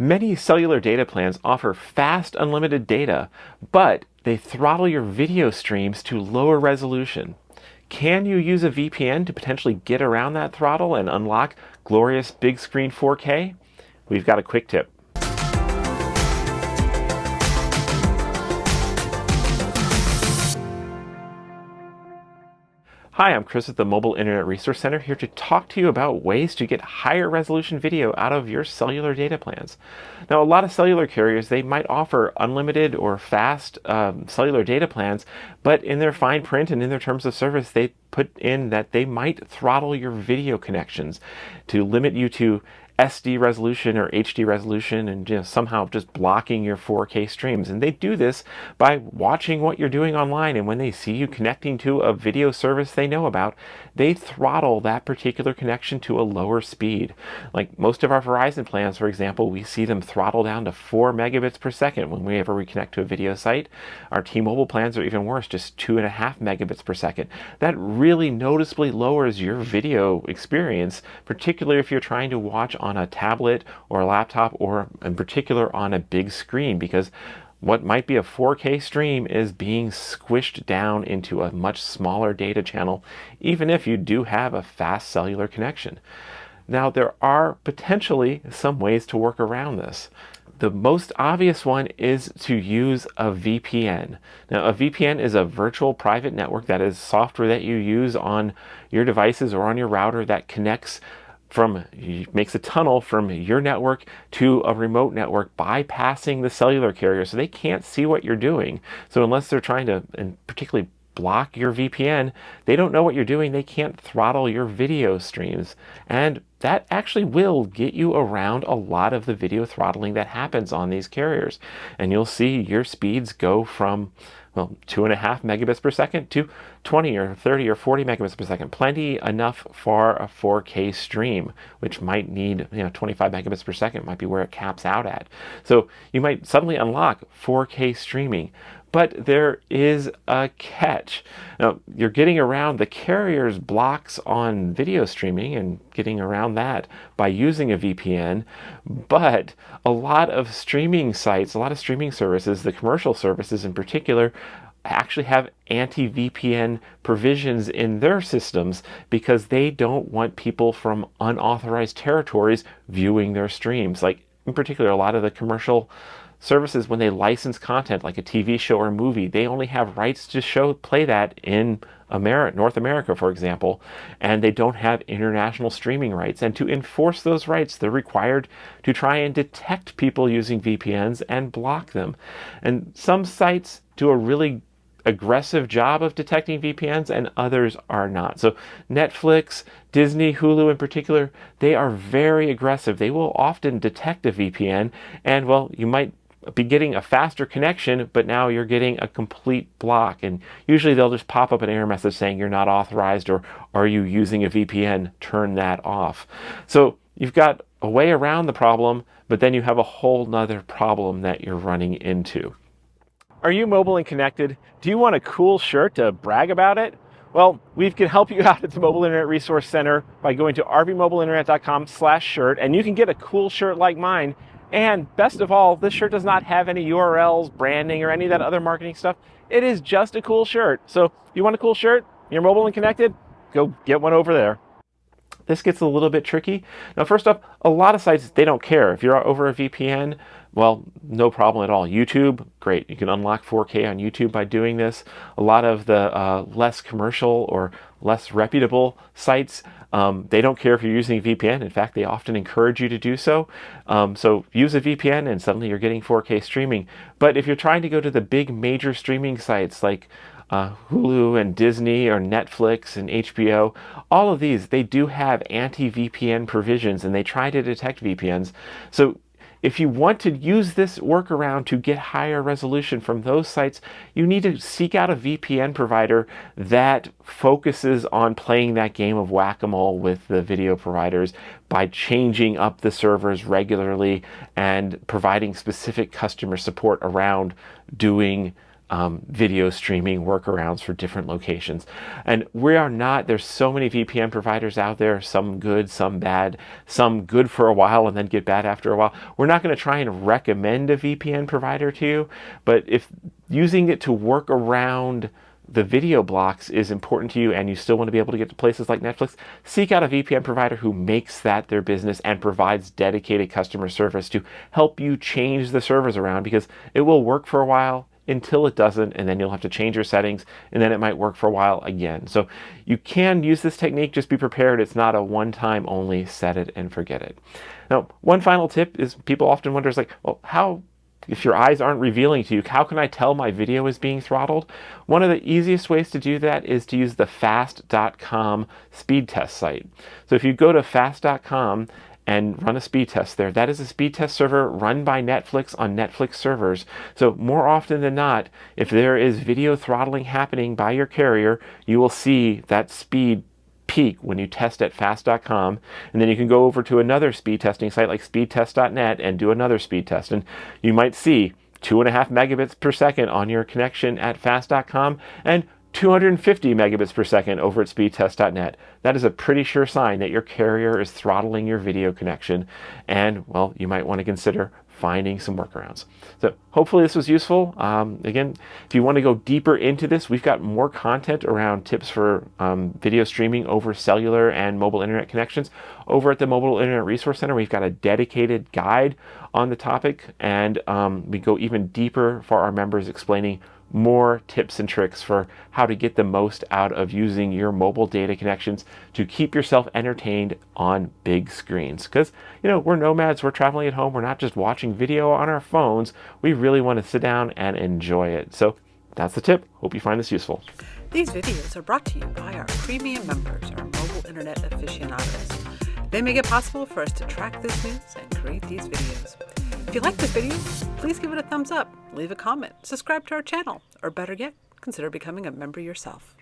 Many cellular data plans offer fast, unlimited data, but they throttle your video streams to lower resolution. Can you use a VPN to potentially get around that throttle and unlock glorious big screen 4K? We've got a quick tip. Hi, I'm Chris at the Mobile Internet Resource Center, here to talk to you about ways to get higher resolution video out of your cellular data plans. Now, a lot of cellular carriers, they might offer unlimited or fast cellular data plans, but in their fine print and in their terms of service, they put in that they might throttle your video connections to limit you to SD resolution or HD resolution and somehow just blocking your 4K streams. And they do this by watching what you're doing online, and when they see you connecting to a video service they know about, they throttle that particular connection to a lower speed. Like most of our Verizon plans, for example, we see them throttle down to 4 megabits per second whenever we connect to a video site. Our T-Mobile plans are even worse, just 2.5 megabits per second. That really noticeably lowers your video experience, particularly if you're trying to watch on a tablet or a laptop, or in particular on a big screen, because what might be a 4K stream is being squished down into a much smaller data channel, even if you do have a fast cellular connection. Now, there are potentially some ways to work around this. The most obvious one is to use a VPN. Now, a VPN is a virtual private network, that is software that you use on your devices or on your router that makes a tunnel from your network to a remote network, bypassing the cellular carrier, so they can't see what you're doing. So unless they're trying to, and particularly block your VPN, they don't know what you're doing. They can't throttle your video streams. And that actually will get you around a lot of the video throttling that happens on these carriers. And you'll see your speeds go from 2.5 megabits per second to 20 or 30 or 40 megabits per second. Plenty enough for a 4K stream, which might need 25 megabits per second might be where it caps out at. So you might suddenly unlock 4K streaming. But there is a catch. Now, you're getting around the carrier's blocks on video streaming and getting around that by using a VPN, but a lot of streaming sites, a lot of streaming services, the commercial services in particular, actually have anti-VPN provisions in their systems because they don't want people from unauthorized territories viewing their streams. Like, in particular, a lot of the commercial services, when they license content like a TV show or movie, they only have rights to play that in North America, for example, and they don't have international streaming rights. And to enforce those rights, they're required to try and detect people using VPNs and block them. And some sites do a really aggressive job of detecting VPNs, and others are not. So Netflix, Disney, Hulu in particular, they are very aggressive. They will often detect a VPN, and you might be getting a faster connection, but now you're getting a complete block. And usually they'll just pop up an error message saying you're not authorized, or are you using a VPN? Turn that off. So you've got a way around the problem, but then you have a whole nother problem that you're running into. Are you mobile and connected? Do you want a cool shirt to brag about it? Well, we can help you out at the Mobile Internet Resource Center by going to rvmobileinternet.com/shirt, and you can get a cool shirt like mine. And best of all, this shirt does not have any URLs, branding, or any of that other marketing stuff. It is just a cool shirt. So if you want a cool shirt, you're mobile and connected, go get one over there. This gets a little bit tricky. Now, first up, a lot of sites, they don't care. If you're over a VPN, no problem at all. YouTube, great. You can unlock 4K on YouTube by doing this. A lot of the less commercial or less reputable sites, they don't care if you're using a VPN. In fact, they often encourage you to do so. So use a VPN and suddenly you're getting 4K streaming. But if you're trying to go to the big major streaming sites like Hulu and Disney or Netflix and HBO, all of these, they do have anti-VPN provisions and they try to detect VPNs. So if you want to use this workaround to get higher resolution from those sites, you need to seek out a VPN provider that focuses on playing that game of whack-a-mole with the video providers by changing up the servers regularly and providing specific customer support around doing video streaming workarounds for different locations. And we are not, there's so many VPN providers out there, some good, some bad, some good for a while and then get bad after a while. We're not going to try and recommend a VPN provider to you, but if using it to work around the video blocks is important to you and you still want to be able to get to places like Netflix, seek out a VPN provider who makes that their business and provides dedicated customer service to help you change the servers around, because it will work for a while until it doesn't, and then you'll have to change your settings, and then it might work for a while again. So you can use this technique, just be prepared. It's not a one-time only, set it and forget it. Now, one final tip is people often wonder, like, well, how, if your eyes aren't revealing to you, how can I tell my video is being throttled? One of the easiest ways to do that is to use the fast.com speed test site. So if you go to fast.com and run a speed test there, that is a speed test server run by Netflix on Netflix servers. So more often than not, if there is video throttling happening by your carrier, you will see that speed peak when you test at fast.com, and then you can go over to another speed testing site like speedtest.net and do another speed test, and you might see 2.5 megabits per second on your connection at fast.com and 250 megabits per second over at speedtest.net. That is a pretty sure sign that your carrier is throttling your video connection, and, well, you might want to consider finding some workarounds. So hopefully this was useful. Again, if you want to go deeper into this, we've got more content around tips for video streaming over cellular and mobile internet connections over at the Mobile Internet Resource Center. We've got a dedicated guide on the topic, and we go even deeper for our members, explaining more tips and tricks for how to get the most out of using your mobile data connections to keep yourself entertained on big screens. Because, you know, we're nomads, we're traveling at home, we're not just watching video on our phones. We really want to sit down and enjoy it. So that's the tip. Hope you find this useful. These videos are brought to you by our premium members, our mobile internet aficionados. They make it possible for us to track this news and create these videos. If you like this video, please give it a thumbs up, leave a comment, subscribe to our channel, or better yet, consider becoming a member yourself.